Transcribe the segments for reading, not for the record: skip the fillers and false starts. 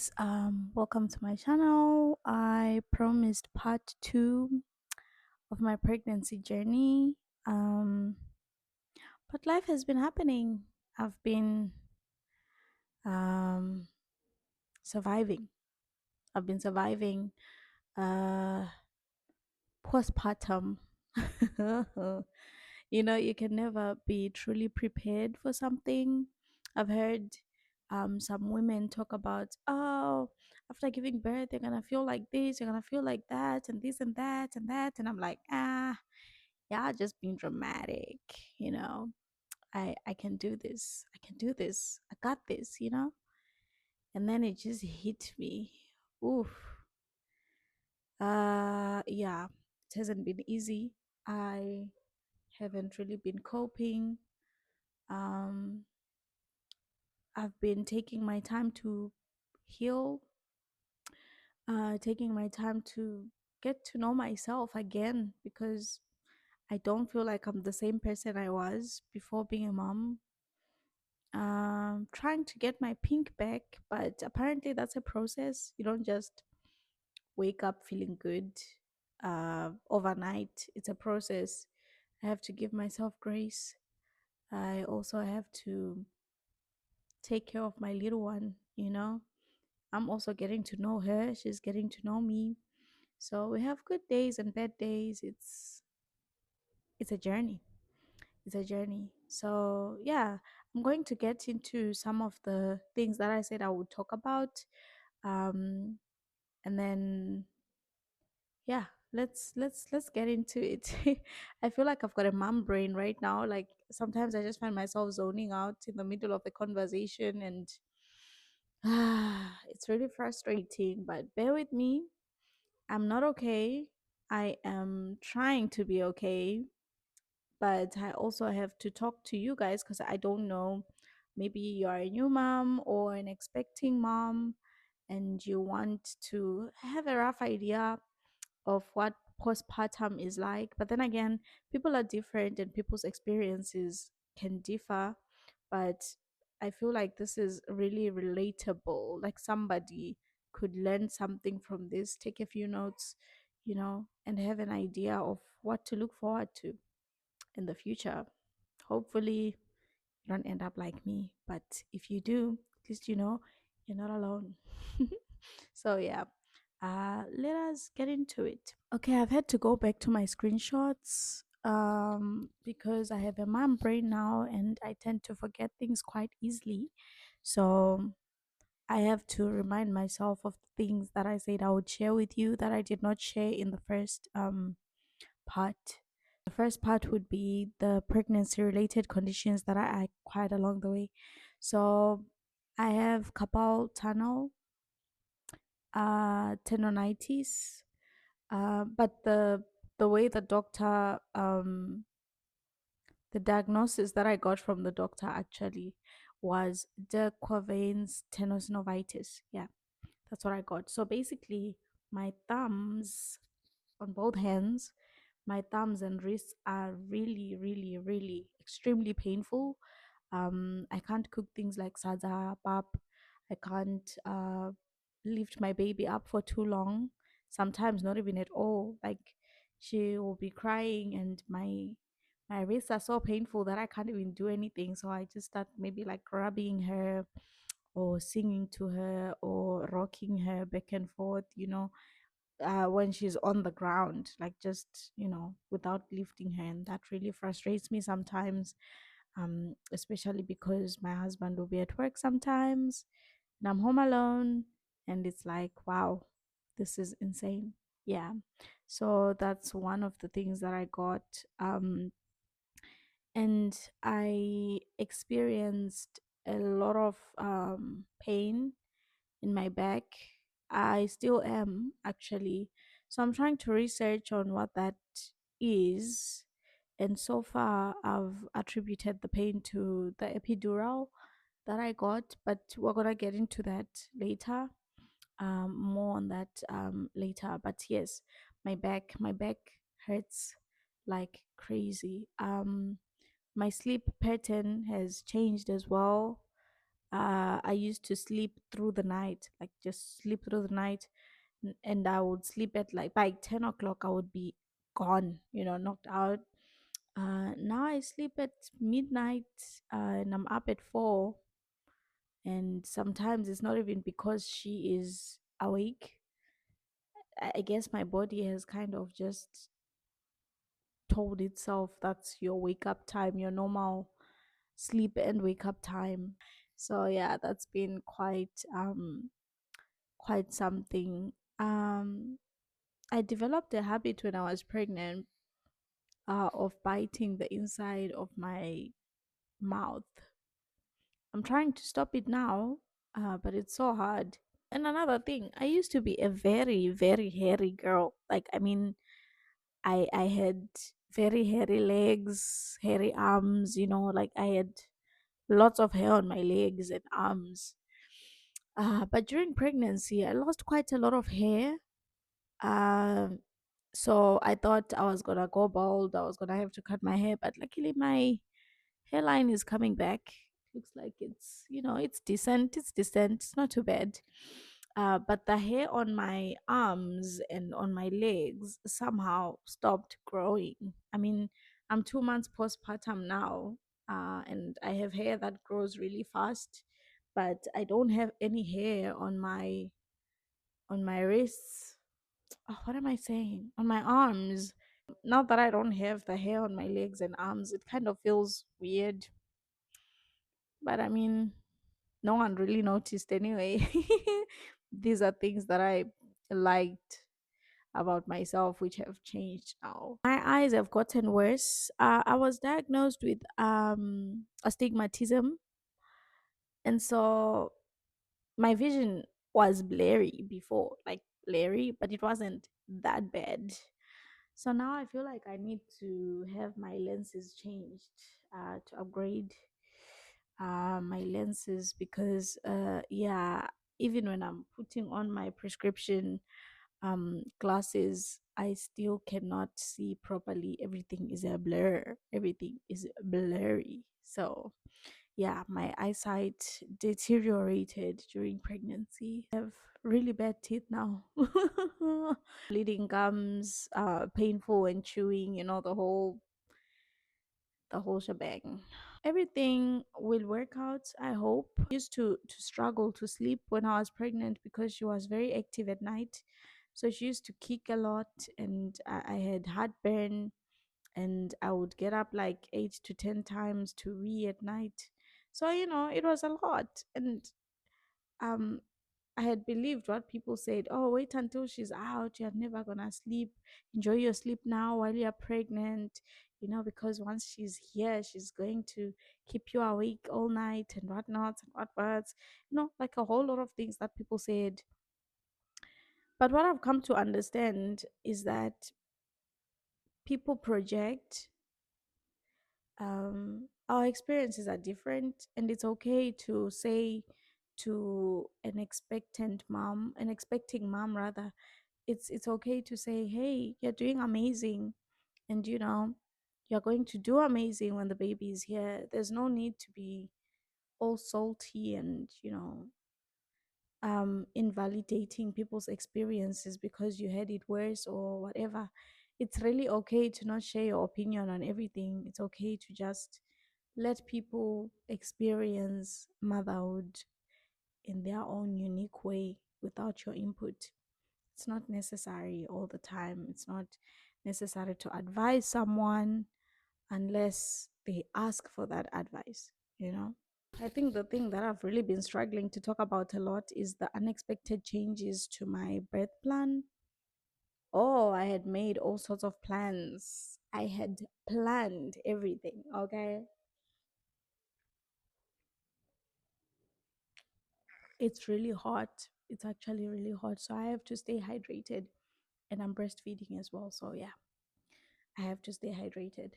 guys, welcome to my channel. I promised part two of my pregnancy journey, um, but life has been happening. I've been um, surviving. I've been surviving uh, postpartum. You can never be truly prepared for something. I've heard some women talk about, oh, after giving birth, you're gonna feel like this, you're gonna feel like that, and this and that and that. And I'm like, yeah, just being dramatic, you know. I can do this. I can do this. I got this. And then it just hit me. Oof. Yeah, it hasn't been easy. I haven't really been coping. Um, I've been taking my time to heal, taking my time to get to know myself again because I don't feel like I'm the same person I was before being a mom. Trying to get my pink back, but apparently that's a process. You don't just wake up feeling good overnight. It's a process. I have to give myself grace. I also have to take care of my little one. I'm also getting to know her. She's getting to know me. So we have good days and bad days. It's a journey. It's a journey. So yeah, I'm going to get into some of the things that I said I would talk about. Um and then yeah, let's get into it. I feel like I've got a mom brain right now. Like sometimes I just find myself zoning out in the middle of the conversation, and it's really frustrating, but bear with me. I'm not okay. I am trying to be okay, but I also have to talk to you guys because I don't know. Maybe you are a new mom or an expecting mom, and you want to have a rough idea of what postpartum is like. But then again, people are different and people's experiences can differ. But I feel like this is really relatable. Like somebody could learn something from this, take a few notes, and have an idea of what to look forward to in the future. Hopefully, you don't end up like me. But if you do, at least you know you're not alone. So, yeah, let us get into it. Okay, I've had to go back to my screenshots because I have a mom brain now and I tend to forget things quite easily. So I have to remind myself of the things that I said I would share with you that I did not share in the first part. The first part would be the pregnancy related conditions that I acquired along the way. So I have carpal tunnel, tendonitis, but the way the diagnosis that I got from the doctor actually was de Quervain's tenosynovitis. Yeah, that's what I got. So basically, my thumbs on both hands, my thumbs and wrists are really, really, really extremely painful. I can't cook things like sadza, pap. I can't lift my baby up for too long. Sometimes not even at all. Like she will be crying, and my wrists are so painful that I can't even do anything. So I just start maybe like rubbing her or singing to her or rocking her back and forth, when she's on the ground, like just without lifting her. And that really frustrates me sometimes, especially because my husband will be at work sometimes and I'm home alone. And it's like, wow, this is insane. Yeah. So that's one of the things that I got. And I experienced a lot of pain in my back. I still am actually. So I'm trying to research on what that is. And so far, I've attributed the pain to the epidural that I got, but we're going to get into that later. More on that later. But yes, my back hurts like crazy. My sleep pattern has changed as well. I used to sleep through the night, like just sleep through the night, and I would sleep at like by 10 o'clock. I would be gone, knocked out. Now I sleep at midnight, and I'm up at 4. And sometimes it's not even because she is awake. I guess my body has kind of just told itself that's your wake up time, your normal sleep and wake up time. So yeah, that's been quite something. Um I developed a habit when I was pregnant, of biting the inside of my mouth. I'm trying to stop it now, but it's so hard. And another thing, I used to be a very, very hairy girl. Like, I mean, I had very hairy legs, hairy arms, like I had lots of hair on my legs and arms. But during pregnancy, I lost quite a lot of hair. Um, so I thought I was gonna go bald. I was gonna have to cut my hair, but luckily my hairline is coming back. Looks like it's decent. It's decent. It's not too bad. But the hair on my arms and on my legs somehow stopped growing. I mean, I'm 2 months postpartum now, and I have hair that grows really fast, but I don't have any hair on my wrists. Oh, what am I saying? On my arms. Now that I don't have the hair on my legs and arms, it kind of feels weird. But I mean, no one really noticed anyway. These are things that I liked about myself, which have changed now. My eyes have gotten worse. I was diagnosed with astigmatism, and so my vision was blurry before, like blurry, but it wasn't that bad. So now I feel like I need to have my lenses changed, to upgrade my lenses, because yeah, even when I'm putting on my prescription glasses, I still cannot see properly. Everything is a blur. Everything is blurry. So yeah, my eyesight deteriorated during pregnancy. I have really bad teeth now. Bleeding gums, painful when chewing, the whole shebang. Everything will work out, I hope. Used to struggle to sleep when I was pregnant because she was very active at night. So she used to kick a lot, and I had heartburn, and I would get up like 8 to 10 times to wee at night. So it was a lot, and um I had believed what people said. Oh, wait until she's out. You're never gonna sleep. Enjoy your sleep now while you're pregnant. Because once she's here, she's going to keep you awake all night and whatnot and whatnots. Like a whole lot of things that people said. But what I've come to understand is that people project. Our experiences are different, and it's okay to say to an expecting mom rather, it's okay to say, hey, you're doing amazing, and you're going to do amazing when the baby is here. There's no need to be all salty and invalidating people's experiences because you had it worse or whatever. It's really okay to not share your opinion on everything. It's okay to just let people experience motherhood in their own unique way without your input. It's not necessary all the time. It's not necessary to advise someone unless they ask for that advice. I think the thing that I've really been struggling to talk about a lot is the unexpected changes to my birth plan. Oh, I had made all sorts of plans. I had planned everything, okay? It's really hot. It's actually really hot. So I have to stay hydrated, and I'm breastfeeding as well. So yeah, I have to stay hydrated.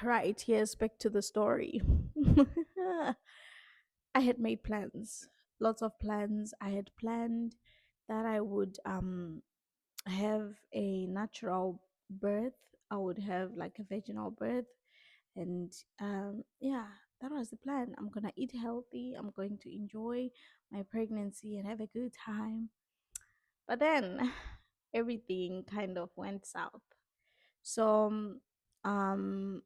Right, yes, back to the story. I had made plans, lots of plans. I had planned that I would have a natural birth. I would have like a vaginal birth, And yeah, that was the plan. I'm gonna eat healthy, I'm going to enjoy my pregnancy and have a good time. But then everything kind of went south. So um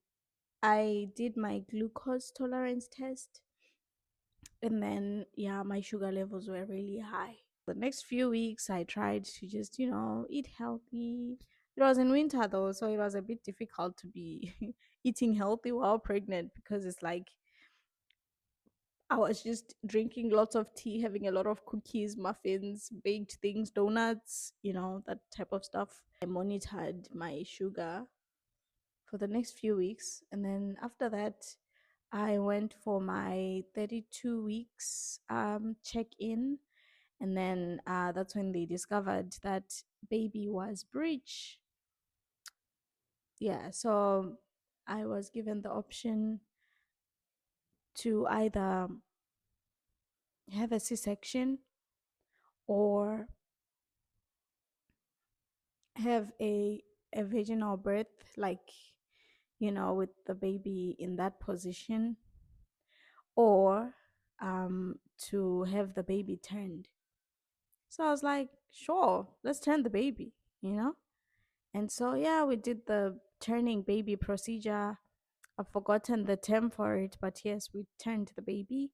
I did my glucose tolerance test, and then yeah, my sugar levels were really high. The next few weeks I tried to just, eat healthy. It was in winter though, so it was a bit difficult to be eating healthy while pregnant, because it's like I was just drinking lots of tea, having a lot of cookies, muffins, baked things, donuts, that type of stuff. I monitored my sugar for the next few weeks. And then after that, I went for my 32 weeks check in. And then that's when they discovered that baby was breech. Yeah, so I was given the option to either have a C-section or have a vaginal birth, like, with the baby in that position, or to have the baby turned. So I was like, sure, let's turn the baby, you know? And so, yeah, we did the turning baby procedure. I've forgotten the term for it, but yes, we turned the baby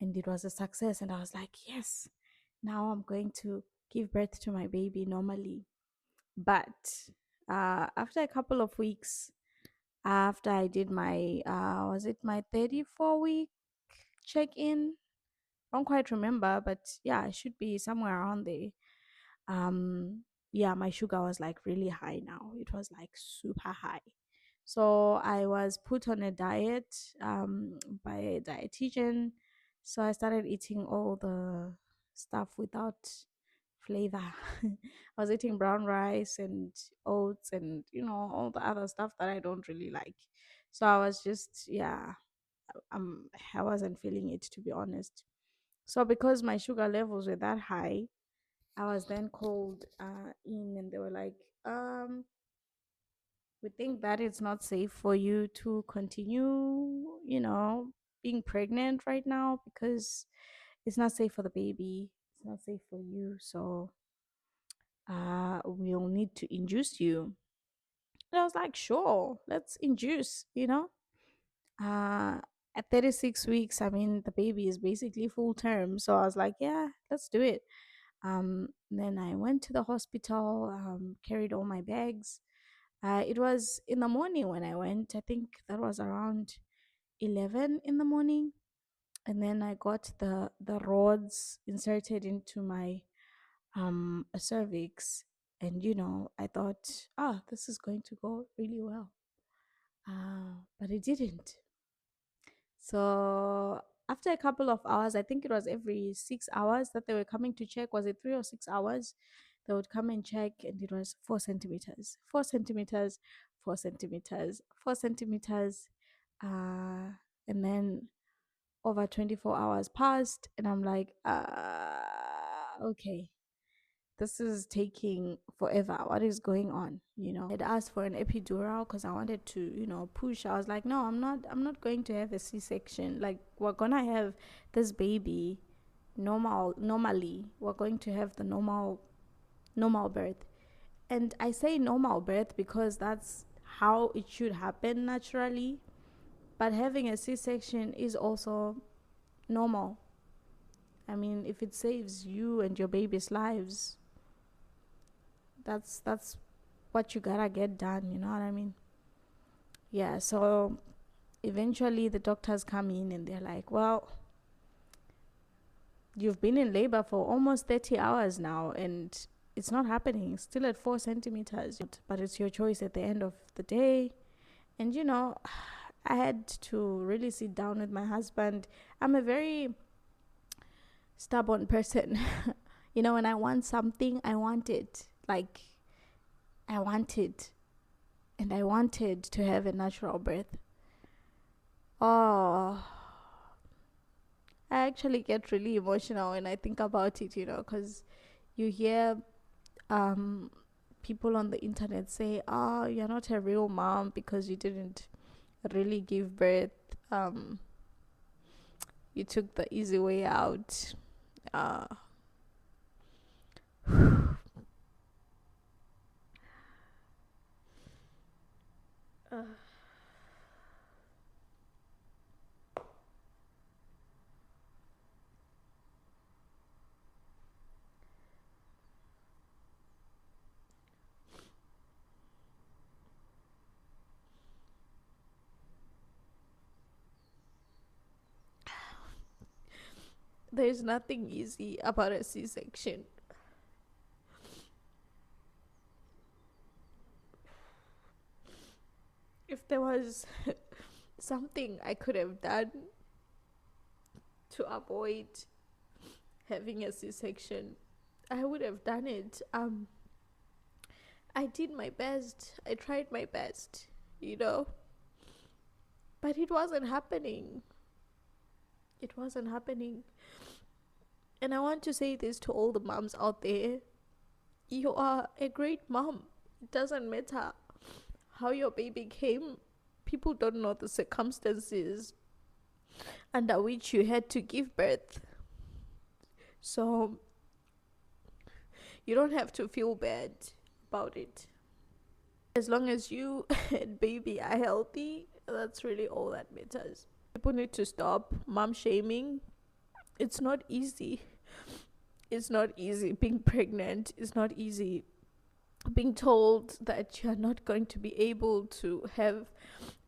and it was a success. And I was like, yes, now I'm going to give birth to my baby normally. But after a couple of weeks, after I did my, was it my 34-week check in? I don't quite remember, but yeah, it should be somewhere around there. um yeah, my sugar was like really high now. It was like super high. So I was put on a diet by a dietitian. So I started eating all the stuff without flavor. I was eating brown rice and oats and all the other stuff that I don't really like. So I was just, yeah, I wasn't feeling it, to be honest. So because my sugar levels were that high, I was then called in, and they were like, we think that it's not safe for you to continue, being pregnant right now, because it's not safe for the baby. It's not safe for you. So we'll need to induce you. And I was like, sure, let's induce, Uh, at 36 weeks, I mean, the baby is basically full term. So I was like, yeah, let's do it. Then I went to the hospital, carried all my bags. It was in the morning when I went. I think that was around 11 in the morning. And then I got the rods inserted into my cervix. And I thought, this is going to go really well. But it didn't. So after a couple of hours, I think it was every 6 hours that they were coming to check. Was it 3 or 6 hours? They would come and check, and it was 4 centimeters, 4 centimeters, 4 centimeters, 4 centimeters. And then over 24 hours passed, and I'm like, okay, this is taking forever. What is going on? I'd asked for an epidural because I wanted to, push. I was like, no, I'm not going to have a C-section. Like, we're gonna have this baby normally. We're going to have the normal birth. And I say normal birth because that's how it should happen naturally. But having a C-section is also normal. I mean, if it saves you and your baby's lives, that's what you gotta get done, you know what I mean? Yeah, so eventually the doctors come in and they're like, well, you've been in labor for almost 30 hours now and it's not happening, still at 4 centimeters, but it's your choice at the end of the day. And I had to really sit down with my husband. I'm a very stubborn person. When I want something, I want it. Like, I want it. And I wanted to have a natural birth. Oh, I actually get really emotional when I think about it, because you hear people on the internet say, oh, you're not a real mom because you didn't really give birth. Um, you took the easy way out. Uh, there's nothing easy about a C-section. If there was something I could have done to avoid having a C-section, I would have done it. I did my best. I tried my best, you know, but it wasn't happening. It wasn't happening. And I want to say this to all the moms out there. You are a great mom. It doesn't matter how your baby came. People don't know the circumstances under which you had to give birth. So you don't have to feel bad about it. As long as you and baby are healthy, that's really all that matters. People need to stop mom shaming. It's not easy. It's not easy being pregnant. It's not easy being told that you're not going to be able to have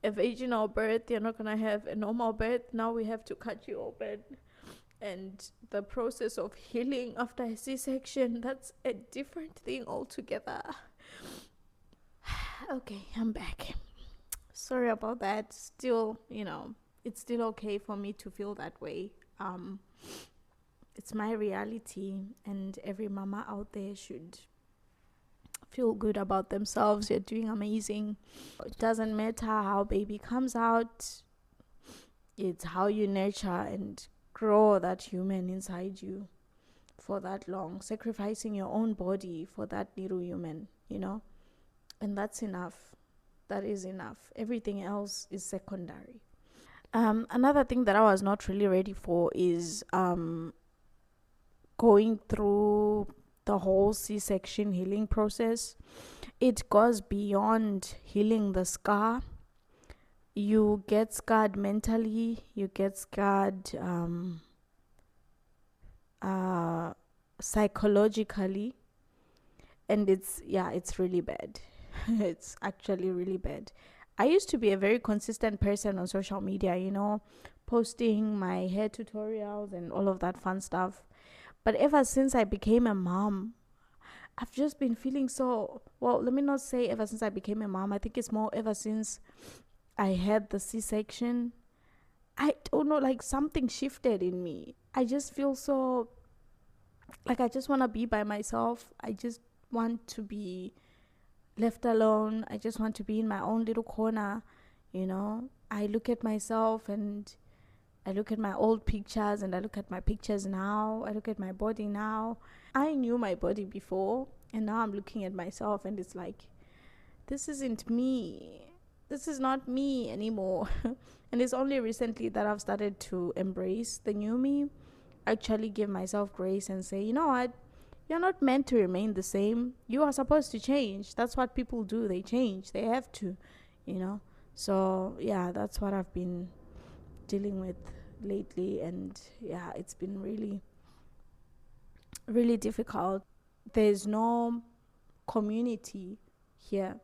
a vaginal birth, you're not going to have a normal birth. Now we have to cut you open. And the process of healing after a C-section, that's a different thing altogether. Okay, I'm back. Sorry about that. Still, it's still okay for me to feel that way. It's my reality, and every mama out there should feel good about themselves. You're doing amazing. It doesn't matter how baby comes out. It's how you nurture and grow that human inside you for that long, sacrificing your own body for that little human, and that's enough. That is enough. Everything else is secondary. Another thing that I was not really ready for is going through the whole C-section healing process. It goes beyond healing the scar. You get scarred mentally, you get scarred psychologically, and it's really bad. It's actually really bad. I used to be a very consistent person on social media, posting my hair tutorials and all of that fun stuff. But ever since I became a mom, I've just been feeling so well. Let me not say ever since I became a mom. I think it's more ever since I had the C-section. I don't know, like something shifted in me. I just feel so like I just want to be by myself. I just want to be left alone. I just want to be in my own little corner. I look at myself and I look at my old pictures and I look at my pictures now. I look at my body now. I knew my body before, and now I'm looking at myself and it's like, this isn't me. This is not me anymore. And it's only recently that I've started to embrace the new me, actually give myself grace and say, you know what? You're not meant to remain the same. You are supposed to change. That's what people do. They change. They have to. So, yeah, that's what I've been dealing with lately. And, yeah, it's been really, really difficult. There's no community here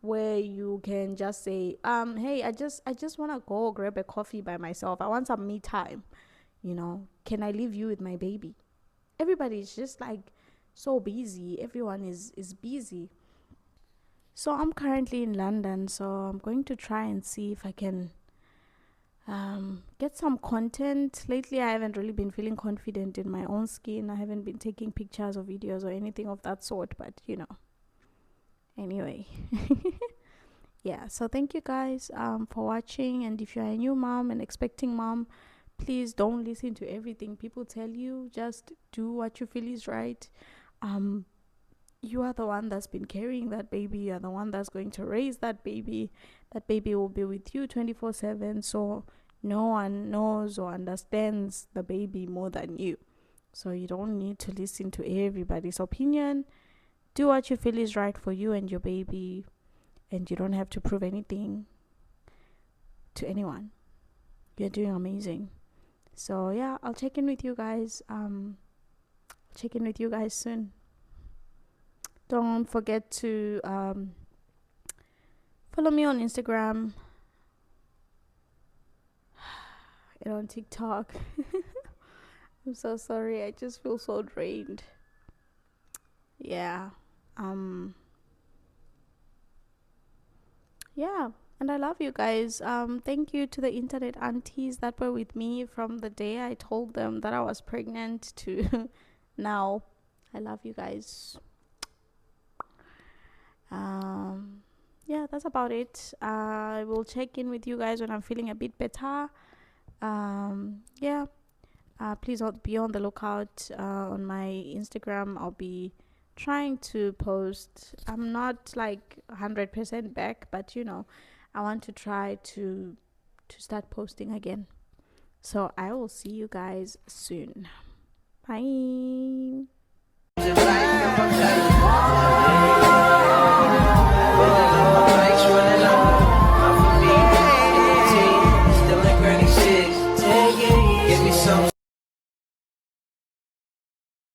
where you can just say, hey, I just want to go grab a coffee by myself. I want some me time. Can I leave you with my baby? Everybody's just like so busy. Everyone is busy. So I'm currently in London, so I'm going to try and see if I can get some content. Lately I haven't really been feeling confident in my own skin. I haven't been taking pictures or videos or anything of that sort, but anyway. Yeah, so thank you guys for watching. And if you're a new mom and expecting mom, please don't listen to everything people tell you. Just do what you feel is right. You are the one that's been carrying that baby. You are the one that's going to raise that baby. That baby will be with you 24/7. So no one knows or understands the baby more than you. So you don't need to listen to everybody's opinion. Do what you feel is right for you and your baby, and you don't have to prove anything to anyone. You're doing amazing. So yeah, I'll check in with you guys. Check in with you guys soon. Don't forget to follow me on Instagram and on TikTok. I'm so sorry. I just feel so drained. Yeah. Yeah. And I love you guys. Thank you to the internet aunties that were with me from the day I told them that I was pregnant to now. I love you guys. Yeah, that's about it. I will check in with you guys when I'm feeling a bit better. Yeah. Please be on the lookout on my Instagram. I'll be trying to post. I'm not like 100% back, but I want to try to start posting again. So I will see you guys soon. Bye.